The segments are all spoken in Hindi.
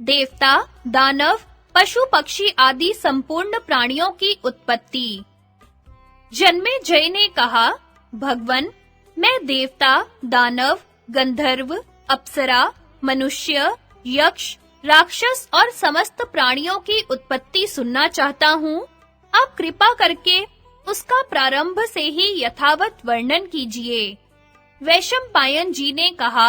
देवता, दानव, पशु पक्षी आदि संपूर्ण प्राणियों की उत्पत्ति। जन्मेजय ने कहा, भगवन, मैं देवता, दानव, गंधर्व, अप्सरा, मनुष्य, यक्ष, राक्षस और समस्त प्राणियों की उत्पत्ति सुनना चाहता हूँ। आप कृपा करके उसका प्रारंभ से ही यथावत वर्णन कीजिए। वैशंपायन जी ने कहा,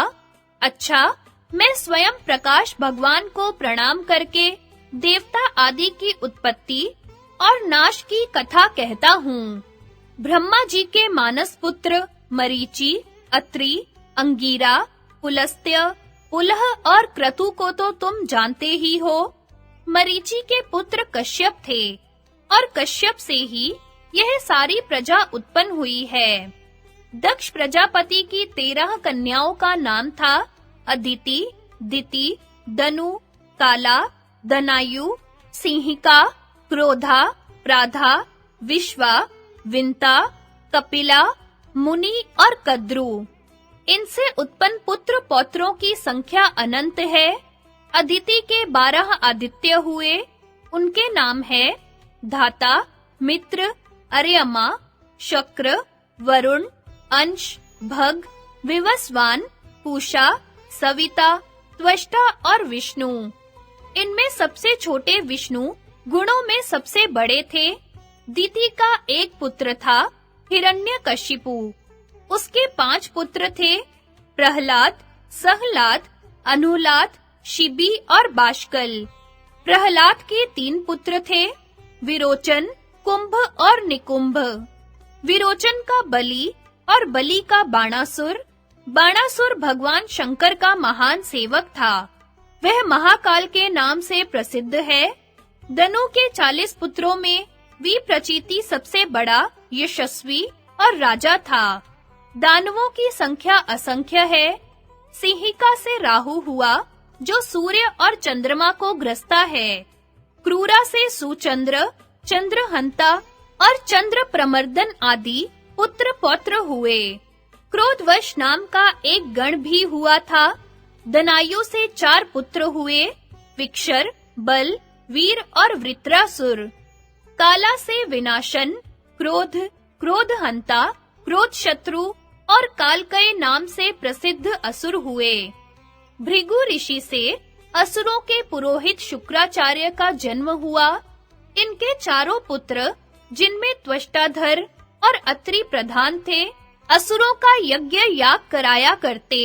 अच्छा, मैं स्वयं प्रकाश भगवान को प्रणाम करके देवता आदि की उत्पत्ति और नाश की कथा कहता हूँ। ब्रह्मा जी के मानस पुत्र मरीचि, अत्रि, अंगिरा, पुलस्त्य, पुलह और क्रतु को तो तुम जानते ही हो। मरीचि के पुत्र कश्यप थे और कश्यप से ही यह सारी प्रजा उत्पन्न हुई है। दक्ष प्रजापति की 13 कन्याओं का नाम था अदिति, दिति, दनु, काला, दनायु, सिंहिका, क्रोधा, प्राधा, विश्वा, विंता, कपिला, मुनि और कद्रु। इनसे उत्पन्न पुत्र पौत्रों की संख्या अनंत है। अदिति के 12 आदित्य हुए। उनके नाम है धाता, मित्र, अर्यमा, शक्र, वरुण, अंश, भग, विवस्वान, पूषा, सविता, त्वष्टा और विष्णु। इनमें सबसे छोटे विष्णु गुणों में सबसे बड़े थे। दिति का एक पुत्र था हिरण्यकशिपु। उसके 5 पुत्र थे, प्रहलाद, सहलाद, अनुलाद, शिबी और बाष्कल। प्रहलाद के 3 पुत्र थे, विरोचन, कुंभ और निकुंभ। विरोचन का बलि और बलि का बाणासुर। बाणासुर भगवान शंकर का महान सेवक था। वह महाकाल के नाम से प्रसिद्ध है। दनु के 40 पुत्रों में विप्रचिति सबसे बड़ा, यशस्वी और राजा था। दानवों की संख्या असंख्य है। सिंहिका से राहु हुआ, जो सूर्य और चंद्रमा को ग्रसता है। क्रूरा से सुचंद्र, चंद्रहंता और चंद्र प्रमर्दन आदि पुत्र पौत्र हुए। क्रोधवश नाम का एक गण भी हुआ था। दनायु से 4 पुत्र हुए, विक्षर, बल, वीर और वृत्रासुर। काला से विनाशन, क्रोध, क्रोधहंता, क्रोध शत्रु और कालकय नाम से प्रसिद्ध असुर हुए। भृगु ऋषि से असुरों के पुरोहित शुक्राचार्य का जन्म हुआ। इनके 4 पुत्र, जिनमें त्वष्टाधर और अत्रि प्रधान थे, असुरों का यज्ञ याग कराया करते।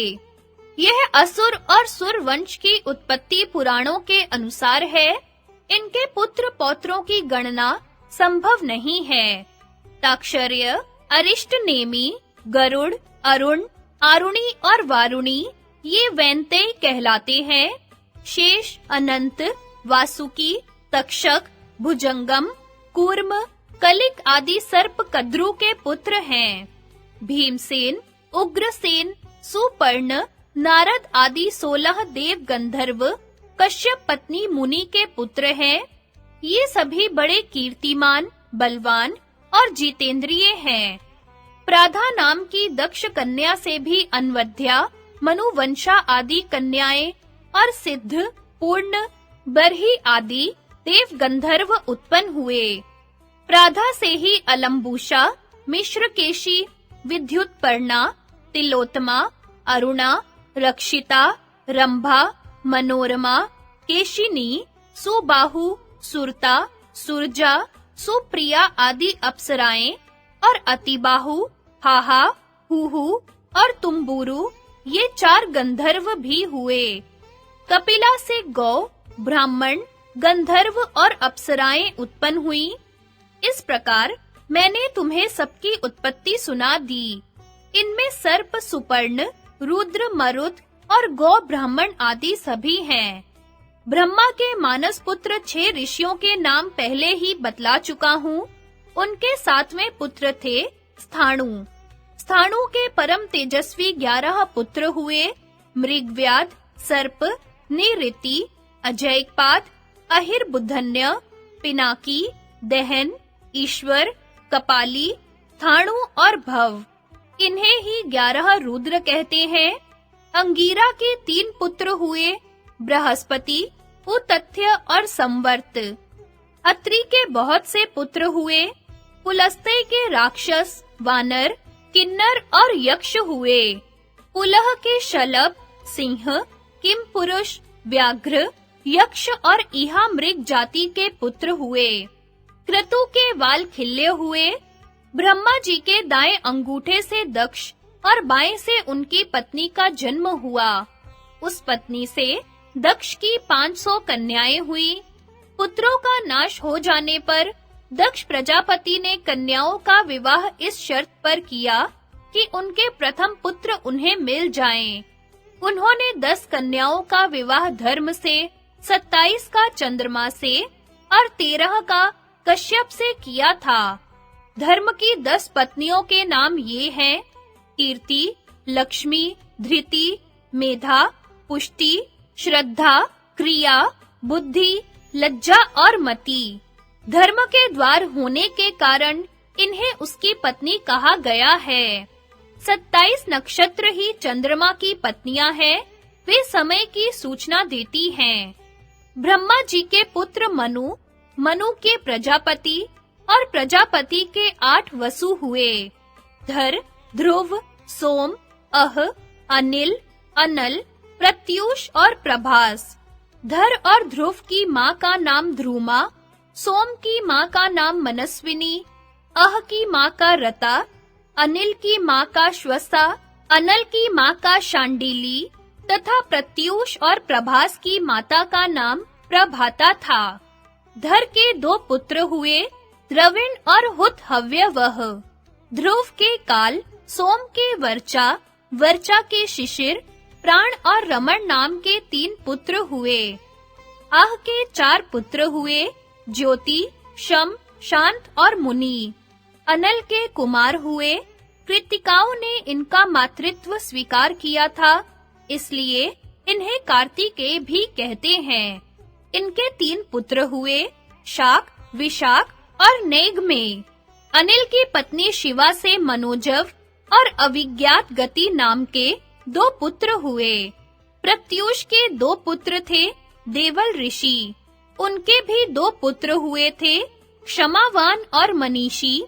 यह असुर और सुर वंश की उत्पत्ति पुराणों के अनुसार है। इनके पुत्र पौत्रों की गणना संभव नहीं है। ताक्षर्य, अरिष्ट नेमि, गरुड़, अरुण, आरुणी और वारुणी ये वैनतेय कहलाते हैं। शेष, अनंत, वासुकी, तक्षक, भुजंगम, कूर्म, कलिक आदि सर्प कद्रु के पुत्र हैं। भीमसेन, उग्रसेन, सुपर्ण, नारद आदि 16 देव गंधर्व कश्यप पत्नी मुनि के पुत्र हैं। ये सभी बड़े कीर्तिमान, बलवान और जितेंद्रिय हैं। प्राधा नाम की दक्ष कन्या से भी अनवध्या, मनुवंशा आदि कन्याएं और सिद्ध, पूर्ण, बरही आदि देव गंधर्व उत्पन्न हुए। प्राधा से ही अलम्बुषा, मिश्रकेशी, विद्युतपर्णा, तिलोत्तमा, अरुणा, रक्षिता, रंभा, मनोरमा, केशिनी, सुबाहु, सुरता, सुरजा, सुप्रिया आदि अप्सराएं और अतिबाहु, हाहा, हुहु और तुम्बुरु ये 4 गंधर्व भी हुए। कपिला से गौ, ब्राह्मण, गंधर्व और अप्सराएं उत्पन्न हुई। इस प्रकार मैंने तुम्हें सबकी उत्पत्ति सुना दी। इनमें सर्प, सुपर्ण, रुद्र, मरुत और गौ ब्राह्मण आदि सभी हैं। ब्रह्मा के मानस पुत्र 6 ऋषियों के नाम पहले ही बतला चुका हूँ। उनके 7वें पुत्र थे स्थाणु। स्थाणु के परम तेजस्वी 11 पुत्र हुए, मृगव्याध, सर्प, निऋति, अजयपाद, अहिर्बुधन्य, पिनाकी, दहन, ईश्वर, कपाली, स्थाणु और भव। इन्हें ही 11 रुद्र कहते हैं। अंगिरा के 3 पुत्र हुए, बृहस्पति, उतथ्य और संवर्त। अत्रि के बहुत से पुत्र हुए। पुलस्त्य के राक्षस, वानर, किन्नर और यक्ष हुए। पुलह के शलभ, सिंह, किमपुरुष, व्याघ्र, यक्ष और इहा मृग जाति के पुत्र हुए। क्रतु के वाल खिल्ले हुए। ब्रह्मा जी के दाएं अंगूठे से दक्ष और बाएं से उनकी पत्नी का जन्म हुआ। उस पत्नी से दक्ष की 500 कन्याएं हुई। पुत्रों का नाश हो जाने पर दक्ष प्रजापति ने कन्याओं का विवाह इस शर्त पर किया कि उनके प्रथम पुत्र उन्हें मिल जाएं। उन्होंने 10 कन्याओं का विवाह धर्म से, 27 का चंद्रमा से और 13 का कश्यप से किया था। धर्म की 10 पत्नियों के नाम ये हैं: कीर्ति, लक्ष्मी, धृति, मेधा, पुष्टि, श्रद्धा, क्रिया, बुद्धि, लज्जा और मति। धर्म के द्वार होने के कारण इन्हें उसकी पत्नी कहा गया है। 27 नक्षत्र ही चंद्रमा की पत्नियां हैं। वे समय की सूचना देती हैं। ब्रह्मा जी के पुत्र मनु, मनु के प्रजापति और प्रजापति के 8 वसु हुए। धर, ध्रुव, सोम, अह, अनिल, अनल, प्रत्यूष और प्रभास। धर और ध्रुव की माँ का नाम ध्रुमा, सोम की माँ का नाम मनस्विनी, अह की माँ का रता, अनिल की माँ का श्वसा, अनल की माँ का शांडिली तथा प्रत्यूष और प्रभास की माता का नाम प्रभाता था। धर के 2 पुत्र हुए, द्रविण और हुत हव्यवह। ध्रुव के काल, सोम के वर्चा, वर्चा के शिशिर, प्राण और रमण नाम के 3 पुत्र हुए। आह के 4 पुत्र हुए, ज्योति, शम, शांत और मुनि। अनल के कुमार हुए। कृत्तिकाओं ने इनका मातृत्व स्वीकार किया था, इसलिए इन्हें कार्तिकेय भी कहते हैं। इनके 3 पुत्र हुए, शाक, विशाख और नेगमे। अनिल की पत्नी शिवा से मनोजव और अविज्ञात गति नाम के 2 पुत्र हुए। प्रत्यूष के 2 पुत्र थे, देवल ऋषि। उनके भी 2 पुत्र हुए थे, क्षमावान और मनीषी।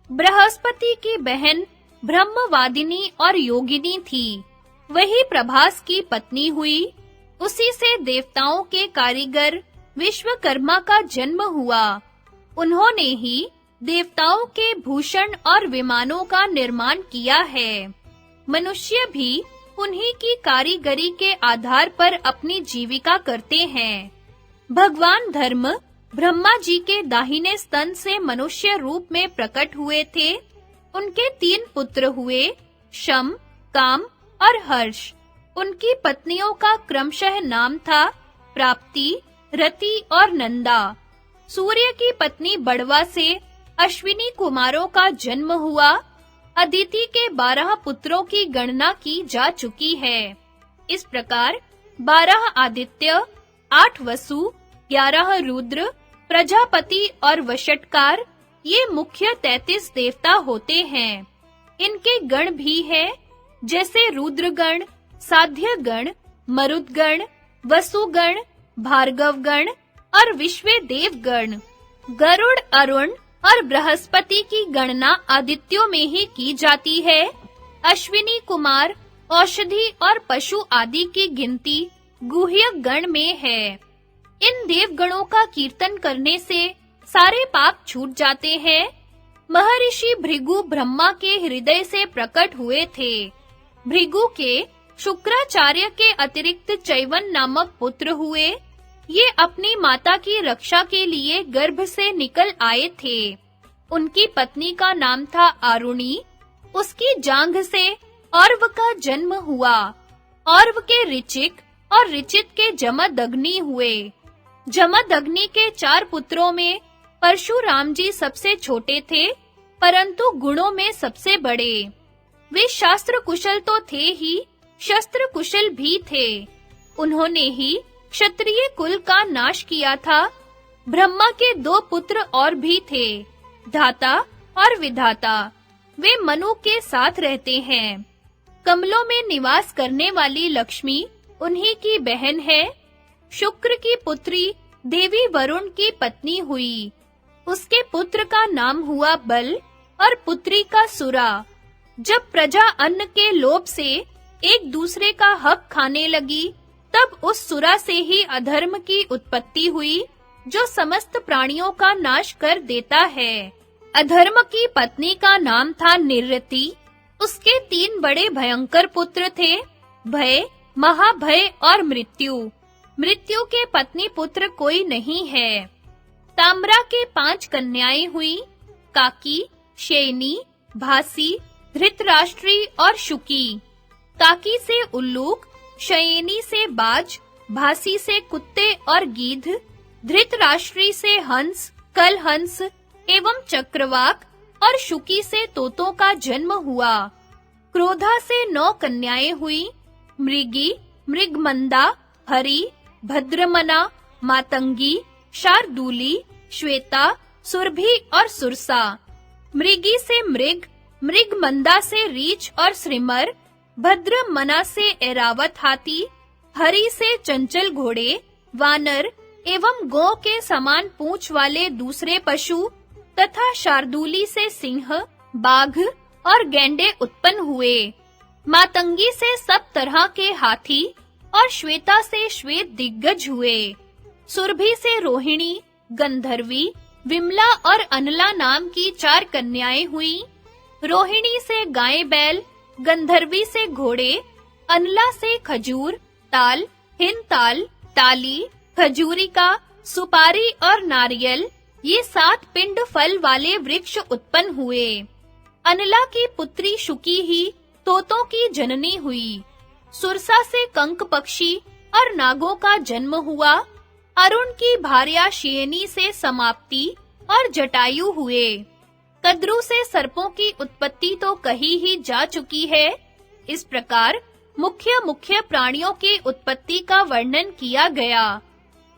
बृहस्पति की बहन ब्रह्मवादिनी और योगिनी थी। वही प्रभास की पत्नी हुई। उसी से देवताओं के कारीगर विश्वकर्मा का जन्म हुआ। उन्होंने ही देवताओं के भूषण और विमानों का निर्माण किया है। मनुष्य भी उन्हीं की कारीगरी के आधार पर अपनी जीविका करते हैं। भगवान धर्म ब्रह्मा जी के दाहिने स्तन से मनुष्य रूप में प्रकट हुए थे। उनके 3 पुत्र हुए, शम, काम और हर्ष। उनकी पत्नियों का क्रमशः नाम था प्राप्ति, रति और नंदा। सूर्य की पत्नी बड़वा से अश्विनी कुमारों का जन्म हुआ। अदिति के 12 पुत्रों की गणना की जा चुकी है। इस प्रकार 12 आदित्य, 8 वसु, 11 रुद्र, प्रजापति और वषटकार, ये मुख्य 33 देवता होते हैं। इनके गण भी है, जैसे रुद्रगण, साध्यगण, मरुदगण, वसुगण, भार्गवगण और विश्वेदेवगण। गरुड़, अरुण और बृहस्पति की गणना आदित्यों में ही की जाती है। अश्विनी कुमार, औषधि और पशु आदि की गिनती गुह्य गण में है। इन देवगणों का कीर्तन करने से सारे पाप छूट जाते हैं। महर्षि भृगु ब्रह्मा के हृदय से प्रकट हुए थे। भृगु के शुक्राचार्य के अतिरिक्त चैवन नामक पुत्र हुए। ये अपनी माता की रक्षा के लिए गर्भ से निकल आए थे। उनकी पत्नी का नाम था आरुणी। उसकी जांघ से औरव का जन्म हुआ। औरव के ऋचिक और ऋचित के जमदग्नि हुए। जमदग्नि के 4 पुत्रों में परशुराम जी सबसे छोटे थे, परंतु गुणों में सबसे बड़े। वे शास्त्र कुशल तो थे ही, शस्त्र कुशल भी थे। उन्होंने ही क्षत्रिय कुल का नाश किया था। ब्रह्मा के 2 पुत्र और भी थे, धाता और विधाता। वे मनु के साथ रहते हैं। कमलों में निवास करने वाली लक्ष्मी उन्हीं की बहन है। शुक्र की पुत्री देवी वरुण की पत्नी हुई। उसके पुत्र का नाम हुआ बल और पुत्री का सुरा। जब प्रजा अन्न के लोभ से एक दूसरे का हक खाने लगी, तब उस सुरा से ही अधर्म की उत्पत्ति हुई, जो समस्त प्राणियों का नाश कर देता है। अधर्म की पत्नी का नाम था निरृति। उसके 3 बड़े भयंकर पुत्र थे, भय, महाभय और मृत्यु। मृत्यु के पत्नी पुत्र कोई नहीं है। ताम्रा के 5 कन्याएं हुई, काकी, शयनी, भासी, धृतराष्ट्री और शुकी। काकी से उल्लूक, शयनी से बाज, भासी से कुत्ते और गीध, धृतराष्ट्री से हंस, कलहंस एवं चक्रवाक और शुकी से तोतों का जन्म हुआ। क्रोधा से 9 कन्याएं हुई, मृगी, मृगमंदा, हरि, भद्रमना, मातंगी, शार्दूली, श्वेता, सुरभि और सुरसा। मृगी से मृग, मृगमंदा से रीछ और श्रिमर, भद्रमना से ऐरावत हाथी, हरि से चंचल घोड़े, वानर एवं गौ के समान पूंछ वाले दूसरे पशु तथा शार्दूली से सिंह, बाघ और गैंडे उत्पन्न हुए। मातंगी से सब तरह के हाथी और श्वेता से श्वेत दिग्गज हुए। सुरभि से रोहिणी, गंधर्वी, विमला और अनला नाम की 4 कन्याएं हुई। रोहिणी से गाय बैल, गंधर्वी से घोड़े, अनला से खजूर, ताल, हिंताल, ताली, खजूरिका, सुपारी और नारियल, ये 7 पिंड फल वाले वृक्ष उत्पन्न हुए। अनला की पुत्री शुकी ही तोतों की जननी हुई। सुरसा से कंक पक्षी और नागों का जन्म हुआ। अरुण की भार्या शयनी से समाप्ति और जटायु हुए। कद्रु से सर्पों की उत्पत्ति तो कही ही जा चुकी है। इस प्रकार मुख्य प्राणियों की उत्पत्ति का वर्णन किया गया।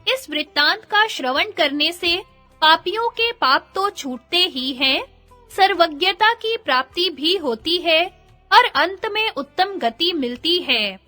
इस वृत्तांत का श्रवण करने से पापियों के पाप तो छूटते ही हैं, सर्वज्ञता की प्राप्ति भी होती है और अंत में उत्तम गति मिलती है।